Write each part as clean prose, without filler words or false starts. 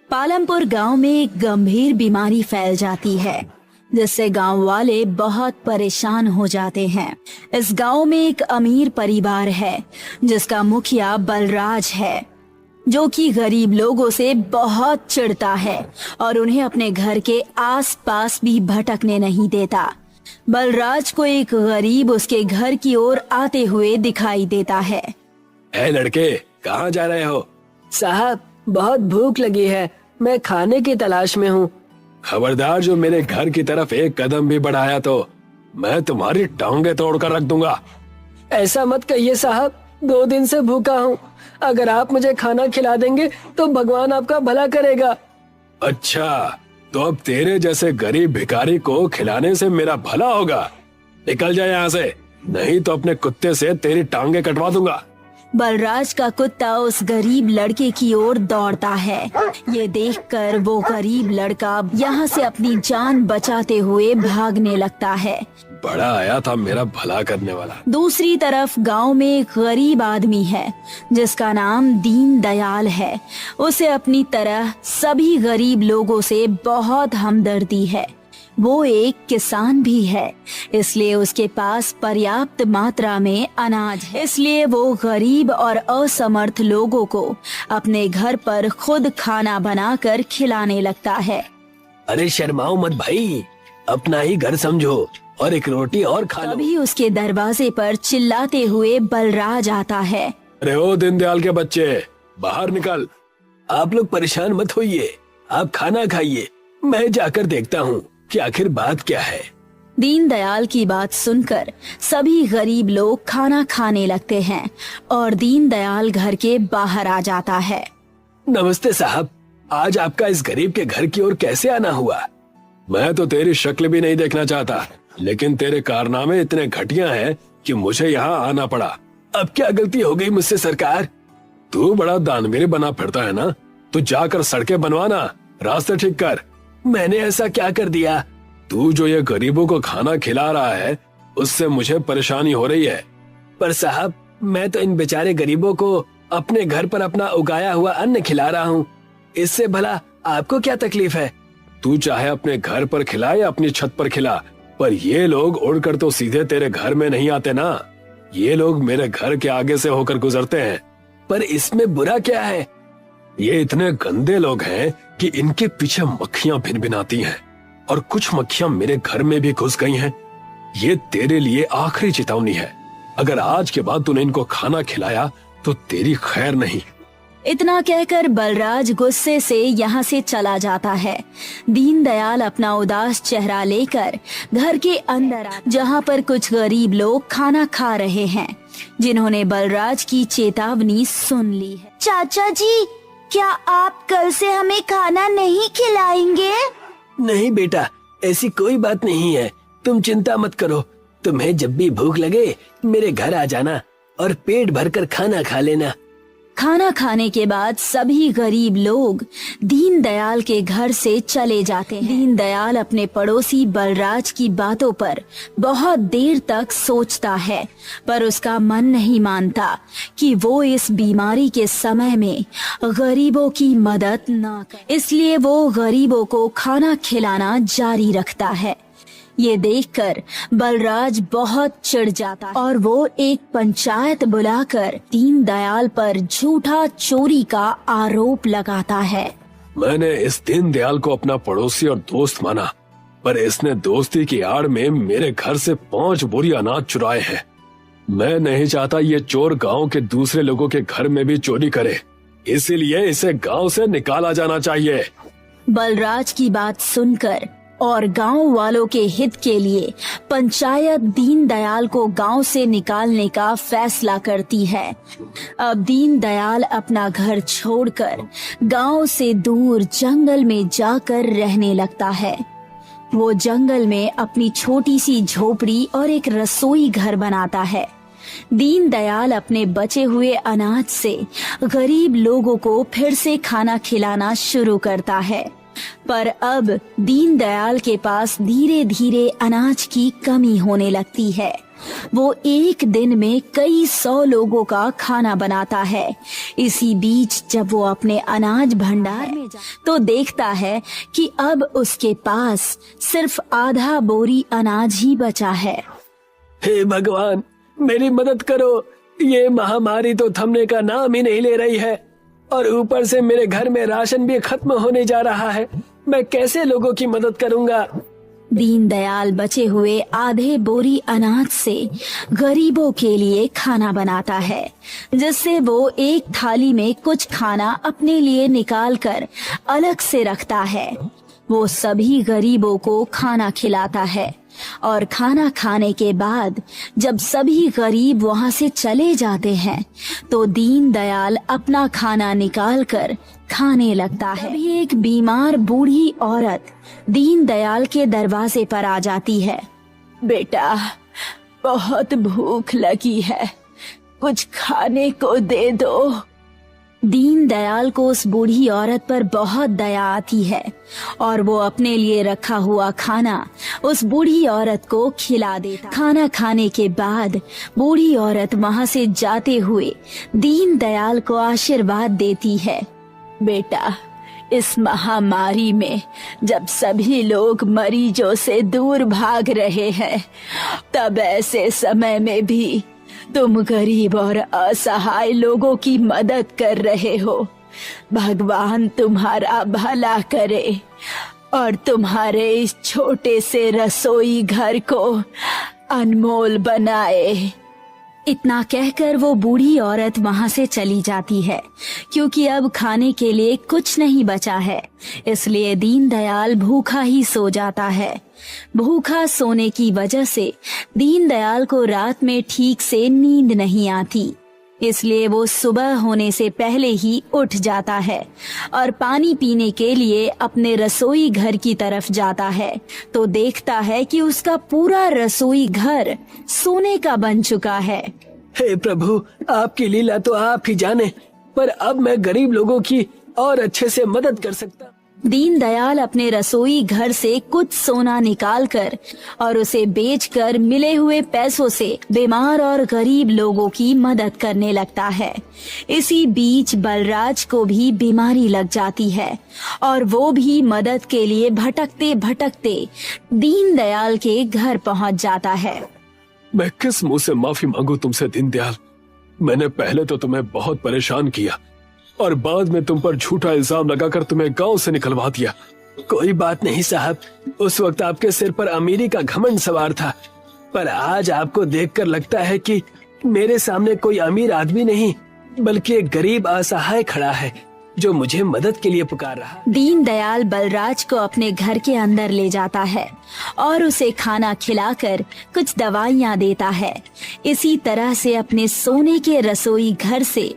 पालमपुर गांव में एक गंभीर बीमारी फैल जाती है जिससे गांव वाले बहुत परेशान हो जाते हैं। इस गांव में एक अमीर परिवार है जिसका मुखिया बलराज है, जो कि गरीब लोगों से बहुत चिढ़ता है और उन्हें अपने घर के आसपास भी भटकने नहीं देता। बलराज को एक गरीब उसके घर की ओर आते हुए दिखाई देता है। ए लड़के, कहाँ जा रहे हो? साहब, बहुत भूख लगी है, मैं खाने की तलाश में हूँ। खबरदार, जो मेरे घर की तरफ एक कदम भी बढ़ाया तो मैं तुम्हारी टांगे तोड़कर रख दूंगा। ऐसा मत कहिए साहब, 2 दिन से भूखा हूँ। अगर आप मुझे खाना खिला देंगे तो भगवान आपका भला करेगा। अच्छा, तो अब तेरे जैसे गरीब भिखारी को खिलाने से मेरा भला होगा? निकल जाए यहाँ से, नहीं तो अपने कुत्ते से तेरी टांगे कटवा दूंगा। बलराज का कुत्ता उस गरीब लड़के की ओर दौड़ता है। ये देखकर वो गरीब लड़का यहाँ से अपनी जान बचाते हुए भागने लगता है। बड़ा आया था मेरा भला करने वाला। दूसरी तरफ गांव में एक गरीब आदमी है जिसका नाम दीन दयाल है। उसे अपनी तरह सभी गरीब लोगों से बहुत हमदर्दी है। वो एक किसान भी है, इसलिए उसके पास पर्याप्त मात्रा में अनाज है। इसलिए वो गरीब और असमर्थ लोगों को अपने घर पर खुद खाना बनाकर खिलाने लगता है। अरे शर्माओ मत भाई, अपना ही घर समझो और एक रोटी और खा लो। तभी उसके दरवाजे पर चिल्लाते हुए बलराज आता है। अरे ओ दीनदयाल के बच्चे, बाहर निकल। आप लोग परेशान मत होइए, आप खाना खाइए, मैं जाकर देखता हूँ कि आखिर बात क्या है। दीनदयाल की बात सुनकर सभी गरीब लोग खाना खाने लगते हैं और दीनदयाल घर के बाहर आ जाता है। नमस्ते साहब, आज आपका इस गरीब के घर की ओर कैसे आना हुआ? मैं तो तेरी शक्ल भी नहीं देखना चाहता, लेकिन तेरे कारनामे इतने घटिया हैं कि मुझे यहाँ आना पड़ा। अब क्या गलती हो गई मुझसे सरकार? तू बड़ा दानवीर बना फिरता है ना, तू जाकर सड़कें बनवाना, रास्ते ठीक कर। मैंने ऐसा क्या कर दिया? तू जो ये गरीबों को खाना खिला रहा है उससे मुझे परेशानी हो रही है। पर साहब, मैं तो इन बेचारे गरीबों को अपने घर पर अपना उगाया हुआ अन्न खिला रहा हूँ, इससे भला आपको क्या तकलीफ है? तू चाहे अपने घर पर खिला या अपनी छत पर खिला, पर ये लोग उड़कर तो सीधे तेरे घर में नहीं आते ना। ये लोग मेरे घर के आगे से होकर गुजरते हैं। पर इसमें बुरा क्या है? ये इतने गंदे लोग हैं कि इनके पीछे मक्खियां भिनभिनाती हैं और कुछ मक्खियां मेरे घर में भी घुस गई हैं। ये तेरे लिए आखिरी चेतावनी है, अगर आज के बाद तूने इनको खाना खिलाया तो तेरी खैर नहीं। इतना कहकर बलराज गुस्से से यहाँ से चला जाता है। दीनदयाल अपना उदास चेहरा लेकर घर के अंदर जहाँ पर कुछ गरीब लोग खाना खा रहे हैं, जिन्होंने बलराज की चेतावनी सुन ली है। चाचा जी, क्या आप कल से हमें खाना नहीं खिलाएंगे? नहीं बेटा, ऐसी कोई बात नहीं है, तुम चिंता मत करो। तुम्हें जब भी भूख लगे मेरे घर आ जाना और पेट भरकर खाना खा लेना। खाना खाने के बाद सभी गरीब लोग दीनदयाल के घर से चले जाते हैं। दीनदयाल अपने पड़ोसी बलराज की बातों पर बहुत देर तक सोचता है, पर उसका मन नहीं मानता कि वो इस बीमारी के समय में गरीबों की मदद न करे। इसलिए वो गरीबों को खाना खिलाना जारी रखता है। ये देखकर बलराज बहुत चिढ़ जाता है और वो एक पंचायत बुलाकर दीनदयाल पर झूठा चोरी का आरोप लगाता है। मैंने इस दीनदयाल को अपना पड़ोसी और दोस्त माना, पर इसने दोस्ती की आड़ में मेरे घर से 5 बोरी अनाज चुराए हैं। मैं नहीं चाहता ये चोर गांव के दूसरे लोगों के घर में भी चोरी करे, इसीलिए इसे गांव से निकाला जाना चाहिए। बलराज की बात सुनकर और गांव वालों के हित के लिए पंचायत दीनदयाल को गांव से निकालने का फैसला करती है। अब दीनदयाल अपना घर छोड़कर गांव से दूर जंगल में जाकर रहने लगता है। वो जंगल में अपनी छोटी सी झोपड़ी और एक रसोई घर बनाता है। दीनदयाल अपने बचे हुए अनाज से गरीब लोगों को फिर से खाना खिलाना शुरू करता है, पर अब दीनदयाल के पास धीरे धीरे अनाज की कमी होने लगती है। वो एक दिन में कई 100 लोगों का खाना बनाता है। इसी बीच जब वो अपने अनाज भंडार में तो देखता है कि अब उसके पास सिर्फ आधा बोरी अनाज ही बचा है। हे भगवान, मेरी मदद करो। ये महामारी तो थमने का नाम ही नहीं ले रही है और ऊपर से मेरे घर में राशन भी खत्म होने जा रहा है। मैं कैसे लोगों की मदद करूंगा? दीनदयाल बचे हुए आधे बोरी अनाज से गरीबों के लिए खाना बनाता है, जिससे वो एक थाली में कुछ खाना अपने लिए निकाल कर अलग से रखता है। वो सभी गरीबों को खाना खिलाता है और खाना खाने के बाद जब सभी गरीब वहाँ से चले जाते हैं तो दीनदयाल अपना खाना निकाल कर खाने लगता है। तभी एक बीमार बूढ़ी औरत दीनदयाल के दरवाजे पर आ जाती है। बेटा, बहुत भूख लगी है, कुछ खाने को दे दो। दीनदयाल को उस बूढ़ी औरत पर बहुत दया आती है और वो अपने लिए रखा हुआ खाना उस बूढ़ी औरत को खिला देता। खाना खाने के बाद बूढ़ी औरत वहाँ से जाते हुए दीनदयाल को आशीर्वाद देती है। बेटा, इस महामारी में जब सभी लोग मरीजों से दूर भाग रहे हैं, तब ऐसे समय में भी तुम गरीब और असहाय लोगों की मदद कर रहे हो। भगवान तुम्हारा भला करे और तुम्हारे इस छोटे से रसोई घर को अनमोल बनाए। इतना कहकर वो बूढ़ी औरत वहाँ से चली जाती है, क्योंकि अब खाने के लिए कुछ नहीं बचा है। इसलिए दीनदयाल भूखा ही सो जाता है। भूखा सोने की वजह से दीनदयाल को रात में ठीक से नींद नहीं आती, इसलिए वो सुबह होने से पहले ही उठ जाता है और पानी पीने के लिए अपने रसोई घर की तरफ जाता है तो देखता है कि उसका पूरा रसोई घर सोने का बन चुका है। हे प्रभु, आपकी लीला तो आप ही जाने, पर अब मैं गरीब लोगों की और अच्छे से मदद कर सकता। दीनदयाल अपने रसोई घर से कुछ सोना निकालकर और उसे बेचकर मिले हुए पैसों से बीमार और गरीब लोगों की मदद करने लगता है। इसी बीच बलराज को भी बीमारी लग जाती है और वो भी मदद के लिए भटकते भटकते दीनदयाल के घर पहुंच जाता है। मैं किस मुंह से माफी मांगू तुमसे दीनदयाल। मैंने पहले तो तुम्हें बहुत परेशान किया और बाद में तुम पर झूठा इल्जाम लगाकर तुम्हें गांव से निकलवा दिया। कोई बात नहीं साहब, उस वक्त आपके सिर पर अमीरी का घमंड सवार था, पर आज आपको देखकर लगता है कि मेरे सामने कोई अमीर आदमी नहीं बल्कि एक गरीब असहाय खड़ा है जो मुझे मदद के लिए पुकार रहा। दीनदयाल बलराज को अपने घर के अंदर ले जाता है और उसे खाना खिलाकर कुछ दवाइयाँ देता है। इसी तरह से अपने सोने के रसोई घर से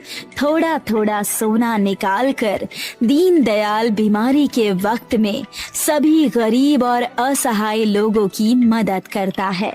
थोड़ा थोड़ा सोना निकालकर दीनदयाल बीमारी के वक्त में सभी गरीब और असहाय लोगों की मदद करता है।